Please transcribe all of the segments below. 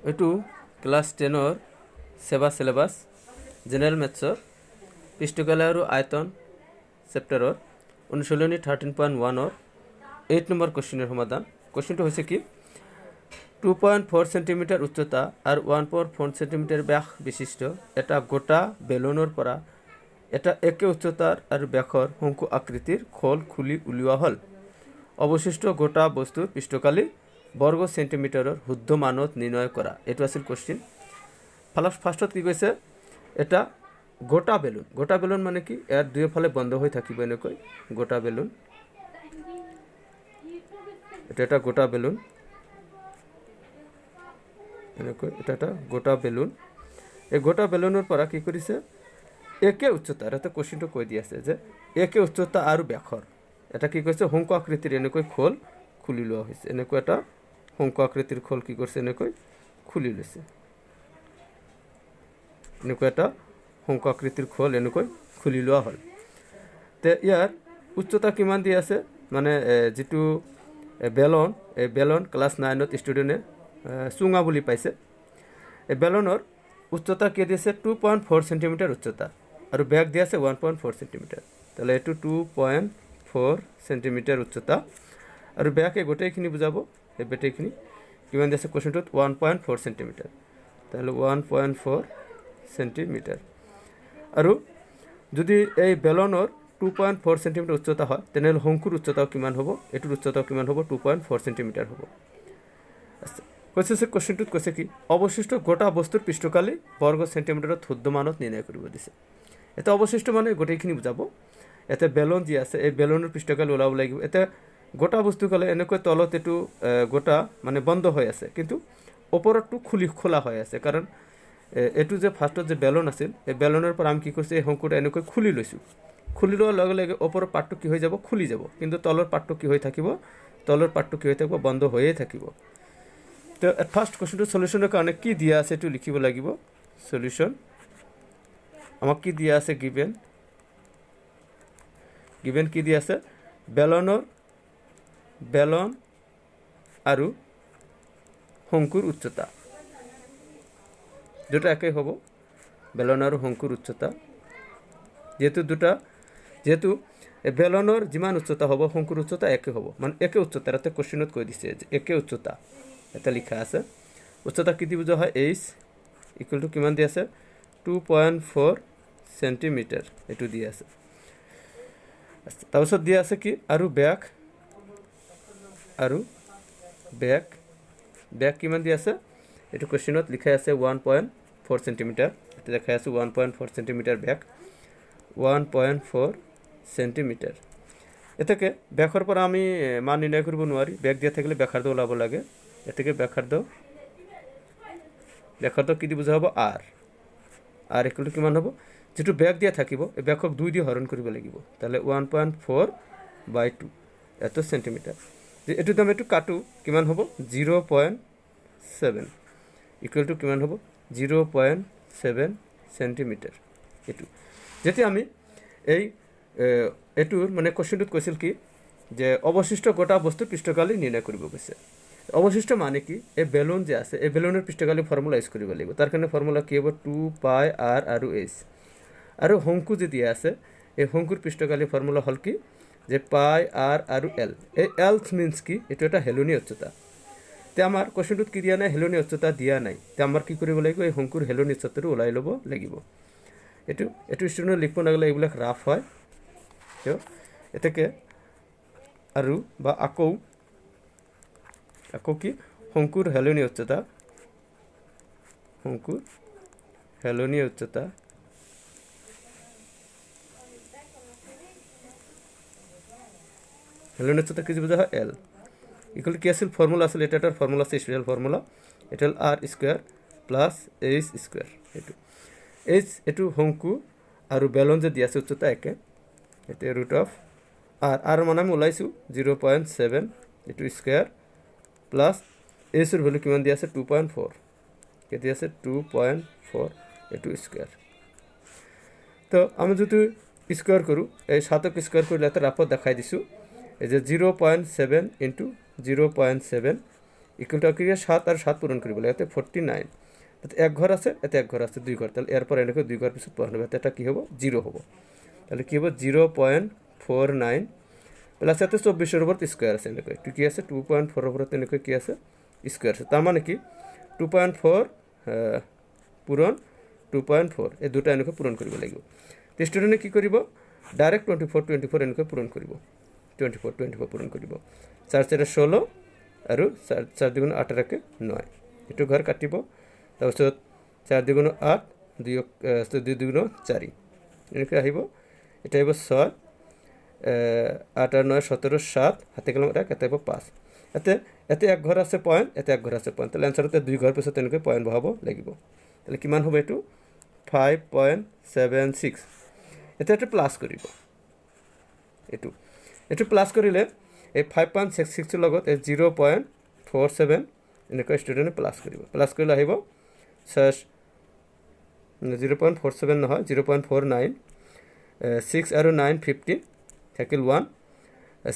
এইটো ক্লাছ 10ৰ সেৱা syllabus general মেথছৰ পৃষ্ঠকালি আৰু আয়তন চেপ্টাৰৰ অনুশীলনী 13.1ৰ 8 নম্বৰ কুৱেশ্যনৰ সমাধান। কুৱেশ্যনটো হৈছে কি 2.4 সেন্টিমিটাৰ উচ্চতা আৰু 1.4 সেন্টিমিটাৰ ব্যাস বিশিষ্ট এটা গোটা বেলুনৰ পৰা এটা একে উচ্চতাৰ আৰু ব্যাসৰ শংকু আকৃতিৰ খোল খুলি উলিওৱা হ'ল। অৱশিষ্ট গোটা বস্তুৰ পৃষ্ঠকালি বৰ্গ সেন্টিমিটাৰৰ শুদ্ধ মানত নিৰ্ণয় কৰা। এইটো আছিল কুৱেশ্যন। ফাৰ্ষ্টত কি কৈছে, এটা গোটা বেলুন। গোটা বেলুন মানে কি, ইয়াৰ দুয়োফালে বন্ধ হৈ থাকিব এনেকৈ গোটা বেলুন। এটা এটা গোটা বেলুন এনেকৈ, এটা এটা গোটা বেলুন। এই গোটা বেলুনৰ পৰা কি কৰিছে, একে উচ্চতাৰ, এটা কুৱেশ্যনটো কৈ দি আছে যে একে উচ্চতা আৰু ব্যাসৰ এটা কি কৈছে শংকু আকৃতিৰ এনেকৈ খোল খুলি লোৱা হৈছে। এনেকৈ এটা শংকু আকৃতিৰ খোল কি কৰিছে, এনেকৈ খুলি লৈছে। এনেকৈ এটা শংকু আকৃতিৰ খোল এনেকৈ খুলি লোৱা হ'ল। তে ইয়াৰ উচ্চতা কিমান দি আছে, মানে যিটো বেলন, এই বেলন ক্লাছ 9ত ষ্টুডেণ্টে চুঙা বুলি পাইছে। এই বেলনৰ উচ্চতা কি দিছে 2.4 সেন্টিমিটাৰ উচ্চতা আৰু ব্যাস দি আছে 1.4 সেন্টিমিটাৰ। তাহলে এইটো 2.4 সেন্টিমিটাৰ উচ্চতা আৰু ব্যাসে গোটেইখিনি বুজাব। এই গোটেইখিনি কিমান দি আছে কুৱেশ্যনটোত 1.4 সেন্টিমিটাৰ। তাহলে 1.4 সেন্টিমিটাৰ। আৰু যদি এই বেলনৰ 2.4 সেন্টিমিটাৰ উচ্চতা হয়, তেনেহ'লে শংকুৰ উচ্চতাও কিমান হ'ব, এইটোৰ উচ্চতাও কিমান হ'ব, 2.4 সেন্টিমিটাৰ হ'ব। কুৱেশ্যনটোত কৈছে কি অৱশিষ্ট গোটা বস্তুৰ পৃষ্ঠকালি বৰ্গ সেন্টিমিটাৰত শুদ্ধ মানত নিৰ্ণয় কৰিব দিছে। এটা অৱশিষ্ট মানে গোটেইখিনি বুজাব। এটা বেলন যি আছে, এই বেলনৰ পৃষ্ঠকালি ওলাব লাগিব। এটা গোটা বস্তু ক'লে এনেকৈ তলত এইটো গোটা মানে বন্ধ হৈ আছে, কিন্তু ওপৰতটো খোলা হৈ আছে। কাৰণ এইটো যে ফাৰ্ষ্টত যে বেলন আছিল, এই বেলনৰ পৰা আমি কি কৰিছোঁ, এই শংকুটা এনেকৈ খুলি লৈছোঁ। খুলি লোৱাৰ লগে লগে ওপৰৰ পাৰ্টটো কি হৈ যাব, খুলি যাব। কিন্তু তলৰ পাৰ্টটো কি হৈ থাকিব, বন্ধ হৈয়ে থাকিব। তো ফাৰ্ষ্ট কুৱেশ্যনটো সলিউশ্যনৰ কাৰণে কি দিয়া আছে এইটো লিখিব লাগিব। সলিউশ্যন আমাক কি দিয়া আছে, গিভেন কি দিয়া আছে, বেলন আৰু শংকুৰ উচ্চতা দুটা একেই হ'ব। বেলন আৰু শংকুৰ উচ্চতা যেহেতু বেলনৰ যিমান উচ্চতা হ'ব শংকুৰ উচ্চতা একে হ'ব, মানে একে উচ্চতাৰ। এটা কুৱেশ্যনত কৈ দিছে যে একে উচ্চতা, এটা লিখা আছে। উচ্চতা কি দি বুজা হয়, এইচ ইকুৱেল টু কিমান দি আছে 2.4 সেন্টিমিটাৰ, এইটো দি আছে। তাৰপিছত দিয়া আছে কি আৰু ব্যাস কিমান দি আছে, এইটো কুৱেশ্যনত লিখাই আছে 1.4 সেন্টিমিটাৰ। এটা দেখাই আছে 1.4 সেন্টিমিটাৰ ব্যাস, 1.4 সেন্টিমিটাৰ। এটাকে ব্যাসৰ পৰা আমি মান নিৰ্ণয় কৰিব নোৱাৰি, ব্যাস দিয়া থাকিলে ব্যাসাৰ্ধ ওলাব লাগে। এটাকে ব্যাসাৰ্ধ কি দি বুজা হ'ব, আৰ ইকুৱেল টু কিমান হ'ব, যিটো ব্যাস দিয়া থাকিব এই ব্যাসক 2 দি হৰণ কৰিব লাগিব। তাহলে 1.4/2 এত সেন্টিমিটাৰ। এইটো দাম এইটো কাটো, কিমান হ'ব 0.7 ইকুৱেল টু কিমান হ'ব 0.7 সেন্টিমিটাৰ। এইটো যেতিয়া আমি এইটোৰ মানে কুৱেশ্যনটোত কৈছিল কি যে অৱশিষ্ট গোটা বস্তুৰ পৃষ্ঠকালি নিৰ্ণয় কৰিব গৈছে। অৱশিষ্ট মানে কি, এই বেলুন যে আছে, এই বেলুনৰ পৃষ্ঠকালি ফৰ্মুলা ইউজ কৰিব লাগিব। তাৰ কাৰণে ফৰ্মুলা কি হ'ব 2πr আৰু h। আৰু শংকু যে দিয়া আছে, এই শংকুৰ পৃষ্ঠকালি ফৰ্মুলা হ'ল কি যে πr আৰু l। এই l মিনছ কি, এইটো এটা হেলনীয় উচ্চতা। তে আমাৰ কুৱেশ্যনটোত কি দিয়া নাই, হেলনীয় উচ্চতা দিয়া নাই। তে আমাৰ কি কৰিব লাগিব, এই শংকুৰ হেলনীয় উচ্চতাটো ওলাই ল'ব লাগিব। এইটো ষ্টুডেণ্টে লিখিব নাগিলে, এইবিলাক ৰাফ হয়। এতেকে আৰু বা আকৌ কি শংকুৰ হেলনীয় উচ্চতা, হেলনীয় উচ্চতা কি বুজা হয়, এল ইকুৱেল কি আছিল, ফৰ্মুলা আছিল, এটাৰ ফৰ্মুলা আছে স্পেচিয়েল ফৰ্মুলা, এটা হ'ল r square plus h square. এইটো শংকু আৰু বেলন যে দিয়া আছে উচ্চতা একে, এতিয়া ৰুট অফ r মানে আমি ওলাইছোঁ 0.7 এইটো স্কুৱেৰ প্লাছ এইচৰ ভেলু কিমান দিয়া আছে 2.4, কেতি আছে 2.4 এইটো স্কুৱেৰ। তো আমি যদি স্কুৱেৰ কৰোঁ, এই 7ক স্কুৱেৰ কৰিলে এটা ৰাফত দেখাই দিছোঁ। এই যে 0.7 ইন্টু 0.7 ইকুৱেলটা কি 7 আৰু 7 পূৰণ কৰিব লাগে, ইয়াতে 49, তাতে 1 ঘৰ আছে, ইয়াতে 1 ঘৰ আছে, 2 ঘৰ, তাহলে ইয়াৰ পৰা এনেকৈ 2 ঘৰ পিছত পোৱা হ'ব, এটা কি হ'ব 0 হ'ব, তাহলে কি হ'ব 0.49 প্লাস ইয়াতে 24 ওপৰত স্কোয়াৰ আছে, এনেকৈ এইটো কি আছে 2.4 ওপৰত এনেকৈ কি আছে স্কোয়াৰ আছে, তাৰ মানে কি 2.4 পূৰণ 2.4 এই দুটা এনেকৈ পূৰণ কৰিব লাগিব। তো ষ্টুডেণ্টে কি কৰিব ডাইৰেক্ট 24 এনেকৈ পূৰণ কৰিব, 24 পূৰণ কৰিব, 4 4 16 আৰু 4 2 8 ৰাখে 9, এইটো ঘৰ কাটিব, তাৰপিছত 4 2 8 2 2 4 এনেকৈ আহিব, এটা আহিব 6 8 আর 9 17 7 হাতে গেলাম 1 এতে 5, এতে 1 ঘর আছে পয়েন্ট, এতে 1 ঘর আছে পয়েন্ট, তাহলে অ্যান্সারতে 2 ঘর পিছত এনেকৈ পয়েন্ট বহাব লাগিব, তাহলে কিমান হবে এটো 5.76, এটা এটা প্লাস কৰিব, এটো প্লাস কৰিলে এই 5.66 এৰ লগত এই 0.47 এনেকৈ ষ্টুডেণ্টে প্লাস কৰিব, প্লাস কৰিলে আহিব 0.47 নহয় 0.49, 6 আৰু 9 15 থাকিল 1,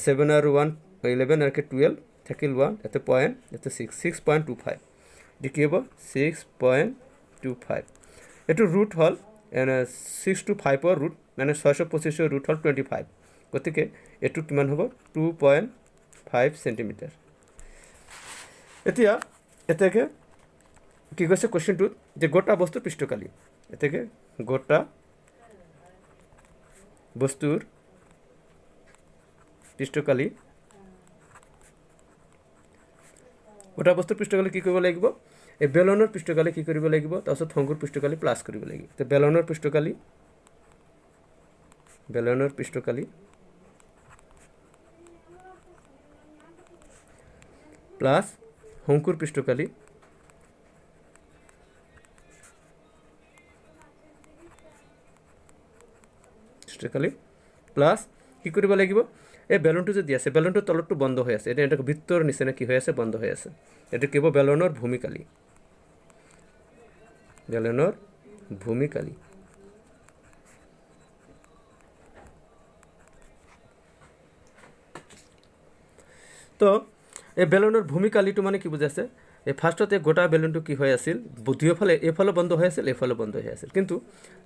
7 আৰু 1 11 আৰু 12 থাকিল 1, এতে পয়েন্ট, এতে 6.25, এটি কি হ'ব 6.25, এটো ৰুট হল 6 to 5 ৰ ৰুট মানে 625 ৰ ৰুট হল 25, গতিকে এটো কিমান হ'ব 2.5 সেন্টিমিটাৰ। এতিয়া এতেকে কি কৈছে কোৱেশ্চনটোত যে গোটা বস্তুৰ পৃষ্ঠকালি, এতেকে গোটা বস্তুৰ পৃষ্ঠকালি, গোটা বস্তুৰ পৃষ্ঠকালি কি কৰিব লাগিব, এই বেলনৰ পৃষ্ঠকালি কি কৰিব লাগিব, তাৰপিছত শংকুৰ পৃষ্ঠকালি প্লাস কৰিব লাগিব, তো বেলনৰ পৃষ্ঠকালি প্লাস শংকুৰ পৃষ্ঠকালি প্লাস কি কৰিব লাগিব, এই বেলুনটো যে দি আছে বেলুনটোৰ তলতটো বন্ধ হৈ আছে, এটা বৃত্তৰ নিচিনা কি হৈ আছে বন্ধ হৈ আছে, এটা কি হ'ব বেলনৰ ভূমিকালি, তো এই বেলুনৰ ভূমিকালিটো মানে কি বুজাইছে, এই ফাৰ্ষ্টতে গোটা বেলুনটো কি হৈ আছিল দুয়োফালে এইফালে বন্ধ হৈ আছিল এইফালে বন্ধ হৈ আছিল, কিন্তু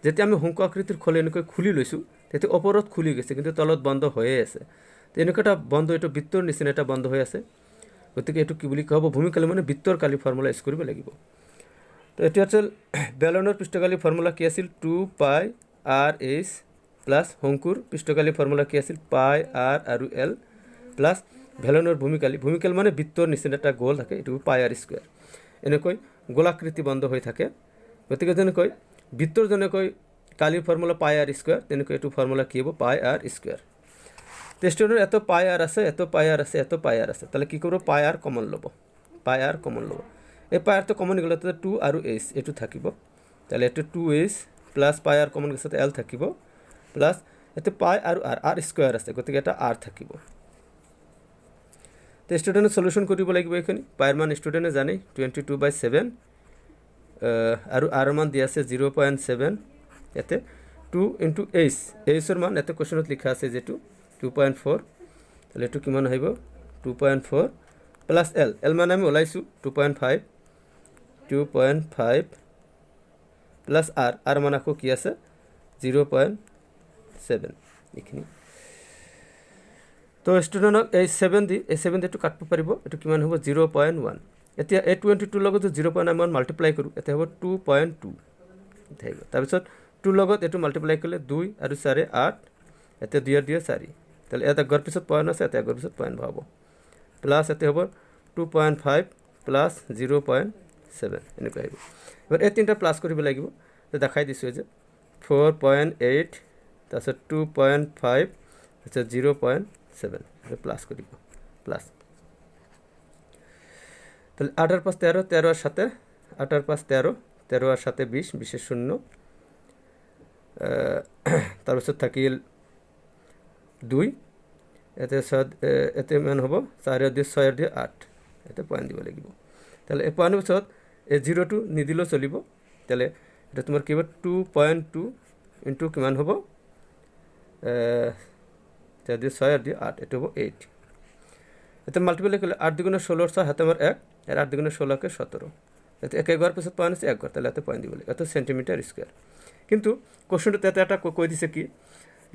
যেতিয়া আমি শংকু আকৃতিৰ খোল এনেকৈ খুলি লৈছোঁ তেতিয়া ওপৰত খুলি গৈছে কিন্তু তলত বন্ধ হৈয়ে আছে, তো এনেকুৱা এটা বন্ধ, এইটো বৃত্তৰ নিচিনা এটা বন্ধ হৈ আছে, গতিকে এইটো কি বুলি কোৱা হ'ব ভূমিকালি, মানে বৃত্তৰ কালি ফৰ্মুলা ইউজ কৰিব লাগিব। তো এতিয়া আছিল বেলনৰ পৃষ্ঠকালি ফৰ্মুলা কি আছিল 2πr/h প্লাস শংকুৰ পৃষ্ঠকালি ফৰ্মুলা কি আছিল πr আৰু l প্লাস বেলনৰ ভূমিকালি মানে বৃত্তৰ নিচিনা এটা গোল থাকে, এইটো πr², এনেকৈ গোলাকৃতি বন্ধ হৈ থাকে, গতিকে যেনেকৈ বৃত্তৰ যেনেকৈ কালিৰ ফৰ্মুলা πr², তেনেকৈ এইটো ফৰ্মুলা কি হ'ব πr²। টেষ্টৰ এত πr আছে, তাহলে কি কৰিব πr কমন ল'ব, এই πrটো কমন গ'লে 2 আৰু h এইটো থাকিব, তাহলে এইটো 2h প্লাস πr কমন গেছে l থাকিব, প্লাস এতে π আৰু r² আছে, গতিকে এটা r থাকিব। তো ষ্টুডেণ্টে সলিউশন কৰিব লাগিব, এইখিনি পাইৰ মান ষ্টুডেণ্টে জানে 22/7 আৰু r মান দিয়া আছে 0.7, এতে 2 × h, hৰ মান এতে কোৱেশ্চনত লিখা আছে যেটো 2.4, তাহলে এটো কিমান আহিব 2.4 প্লাস l মান আমি ওলাইছো 2.5 প্লাস r মান আকৌ কি আছে 0.7, এইখিনি। তো ষ্টুডেণ্টক এই 7 দি এইটো কাটব পাৰিব, এইটো কিমান হ'ব 0.1, এতিয়া এই 22 লগত 0.1 মাল্টিপ্লাই কৰোঁ, এতিয়া হ'ব 2.2, থাকিব, তাৰপিছত 2 লগত এইটো মাল্টিপ্লাই কৰিলে 2 আৰু 4 8, এতিয়া 2 আৰু 2 4, তাহলে এটা গড় পিছত পয়েন্ট আছে, এটা গড় পিছত পয়েন্ট বহাব, প্লাস এতে হ'ব 2.5 প্লাস 0.7 এনেকৈ আহিব। এবার এই তিনটা প্লাস কৰিব লাগিব, তো দেখাই দিছোঁ যে 4.8 তাৰপিছত 2.5 তাৰপিছত 0.7 প্লাস কৰিব, প্লাস তাহলে 8 আর 5 13, 13 আর 7 8 আর 5 13, 13 আর 7 20, 20 এর 0, তাৰপিছত থাকিল 2, এতে মান হ'ব 4 আর 2 6 আর 2 8, এতে পয়েন্ট দিব লাগিব, তাহলে এই পয়েন্টের পিছত এই 0টো নিদিলেও চলিব, তাহলে এটা তোমার কি হবে 2.2 ইন্টু কিমান হ'ব 4 2 6 আর 2 8, এটা হ'ব 8, এতে মাল্টিপ্লাই করলে 8 2 16 6 হাতে আমার 1, এর 8 দুগুণে 16কে 17 এতে এক ঘর পিছত পয়েন্ট আছে 1 ঘর তাহলে এত পয়েন্ট দিব এত সেন্টিমিটার স্কোয়ার কিন্তু কোশ্চেনটা এতে একটা কই দিছে কি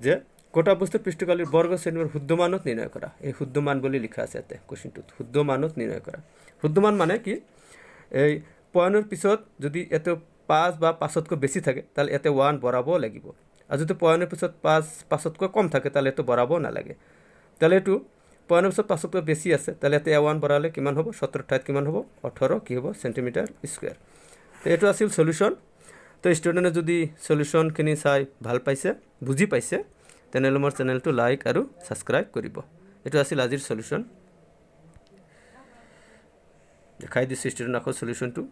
যে গোটা বস্তুর পৃষ্ঠকালীর বর্গ সেন্টিমিটার হুদ্যমানত নির্ণয় করা এই হুদ্যমান বলে লেখা আছে এতে কোশ্চেনটোত হুদ্যমানত নির্ণয় করা হুদ্যমান মানে কি এই পয়েন্টের পিছত যদি এত 5 বা 5তকৈ বেশি থাকে তাহলে এতে 1 বরাবো লাগিব আর যদি পয়েন্টের পিছত 5তকৈ কম থাকে তাহলে এত বরাবো না লাগে তাহলে এটু পয়েন্টের পিছত 5তকৈ বেশি আছে তাহলে এতে 1 বরালে কিমান হ'ব 17 ঠাইত কিমান হ'ব 18 কি হ'ব সেন্টিমিটার স্কোয়ার তো এটু আছিল সলিউশন তো স্টুডেন্টে যদি সলিউশনখিনি চাই ভাল পাইছে বুজি পাইছে তেনেহ'লে মোৰ চেনেলটো লাইক আৰু ছাবস্ক্ৰাইব কৰিব এইটো আছিল আজিৰ সলিউশন দেখাই দিছোঁ ষ্টুডেণ্ট আকৌ সলিউশনটো